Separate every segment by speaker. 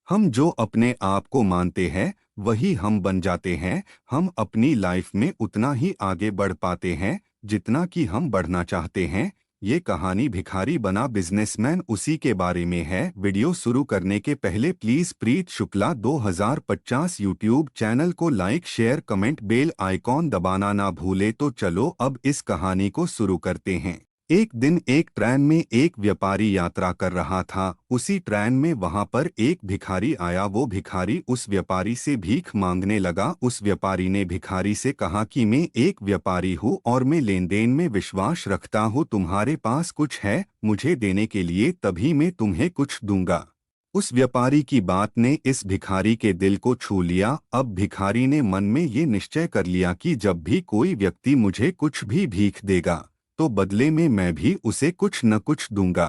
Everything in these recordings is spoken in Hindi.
Speaker 1: हम जो अपने आप को मानते हैं वही हम बन जाते हैं। हम अपनी लाइफ में उतना ही आगे बढ़ पाते हैं जितना कि हम बढ़ना चाहते हैं। ये कहानी भिखारी बना बिजनेसमैन उसी के बारे में है। वीडियो शुरू करने के पहले please Preet Shukla 2050 YouTube channel को like share comment bell icon दबाना ना भूले। तो चलो अब इस कहानी को शुरू करते हैं। एक दिन एक ट्रेन में एक व्यापारी यात्रा कर रहा था। उसी ट्रेन में वहां पर एक भिखारी आया। वो भिखारी उस व्यापारी से भीख मांगने लगा। उस व्यापारी ने भिखारी से कहा कि मैं एक व्यापारी हूँ और मैं लेन देन में विश्वास रखता हूँ। तुम्हारे पास कुछ है मुझे देने के लिए, तभी मैं तुम्हें कुछ दूंगा। उस व्यापारी की बात ने इस भिखारी के दिल को छू लिया। अब भिखारी ने मन में ये निश्चय कर लिया कि जब भी कोई व्यक्ति मुझे कुछ भी भीख देगा तो बदले में मैं भी उसे कुछ न कुछ दूंगा।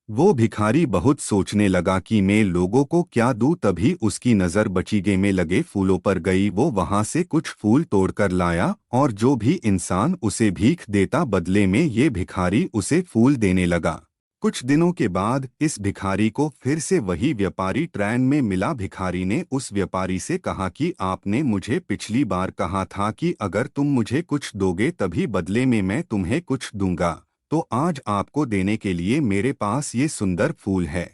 Speaker 1: वो भिखारी बहुत सोचने लगा कि मैं लोगों को क्या दूं। तभी उसकी नज़र बचीगे में लगे फूलों पर गई। वो वहां से कुछ फूल तोड़कर लाया और जो भी इंसान उसे भीख देता बदले में ये भिखारी उसे फूल देने लगा। कुछ दिनों के बाद इस भिखारी को फिर से वही व्यापारी ट्रेन में मिला। भिखारी ने उस व्यापारी से कहा कि आपने मुझे पिछली बार कहा था कि अगर तुम मुझे कुछ दोगे तभी बदले में मैं तुम्हें कुछ दूंगा, तो आज आपको देने के लिए मेरे पास ये सुंदर फूल है।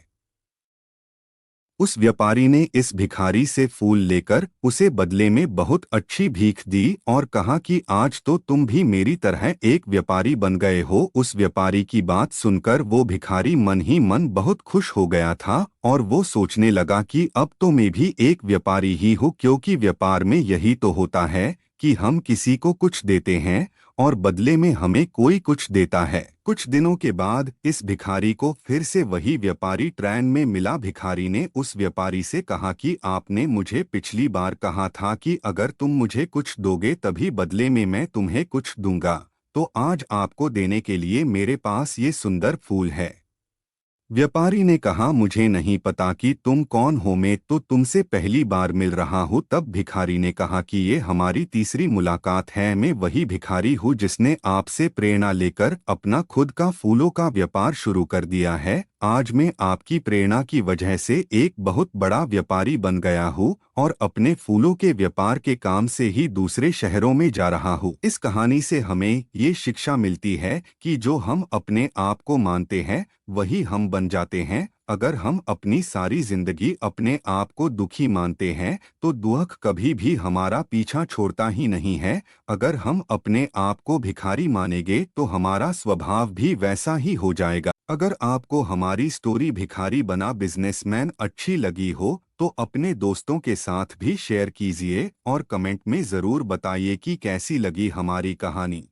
Speaker 1: उस व्यापारी ने इस भिखारी से फूल लेकर उसे बदले में बहुत अच्छी भीख दी और कहा कि आज तो तुम भी मेरी तरह एक व्यापारी बन गए हो। उस व्यापारी की बात सुनकर वो भिखारी मन ही मन बहुत खुश हो गया था और वो सोचने लगा कि अब तो मैं भी एक व्यापारी ही हूँ, क्योंकि व्यापार में यही तो होता है कि हम किसी को कुछ देते हैं और बदले में हमें कोई कुछ देता है। कुछ दिनों के बाद इस भिखारी को फिर से वही व्यापारी ट्रेन में मिला। भिखारी ने उस व्यापारी से कहा कि आपने मुझे पिछली बार कहा था कि अगर तुम मुझे कुछ दोगे तभी बदले में मैं तुम्हें कुछ दूंगा, तो आज आपको देने के लिए मेरे पास ये सुंदर फूल है। व्यापारी ने कहा मुझे नहीं पता कि तुम कौन हो, मैं तो तुमसे पहली बार मिल रहा हूँ। तब भिखारी ने कहा कि ये हमारी तीसरी मुलाकात है। मैं वही भिखारी हूँ जिसने आपसे प्रेरणा लेकर अपना खुद का फूलों का व्यापार शुरू कर दिया है। आज मैं आपकी प्रेरणा की वजह से एक बहुत बड़ा व्यापारी बन गया हूँ और अपने फूलों के व्यापार के काम से ही दूसरे शहरों में जा रहा हूँ। इस कहानी से हमें ये शिक्षा मिलती है कि जो हम अपने आप को मानते हैं वही हम बन जाते हैं। अगर हम अपनी सारी जिंदगी अपने आप को दुखी मानते हैं तो दुख कभी भी हमारा पीछा छोड़ता ही नहीं है। अगर हम अपने आप को भिखारी मानेंगे तो हमारा स्वभाव भी वैसा ही हो जाएगा। अगर आपको हमारी स्टोरी भिखारी बना बिजनेसमैन अच्छी लगी हो तो अपने दोस्तों के साथ भी शेयर कीजिए और कमेंट में ज़रूर बताइए कि कैसी लगी हमारी कहानी।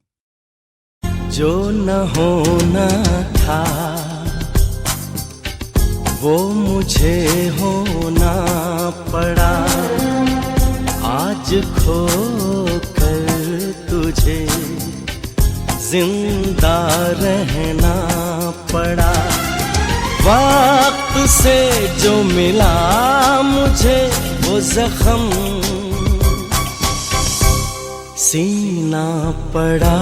Speaker 2: जो न होना था वो मुझे होना पड़ा, आज खो कर तुझे जिंदा रहना पड़ा। वक्त से जो मिला मुझे वो जख्म सीना पड़ा।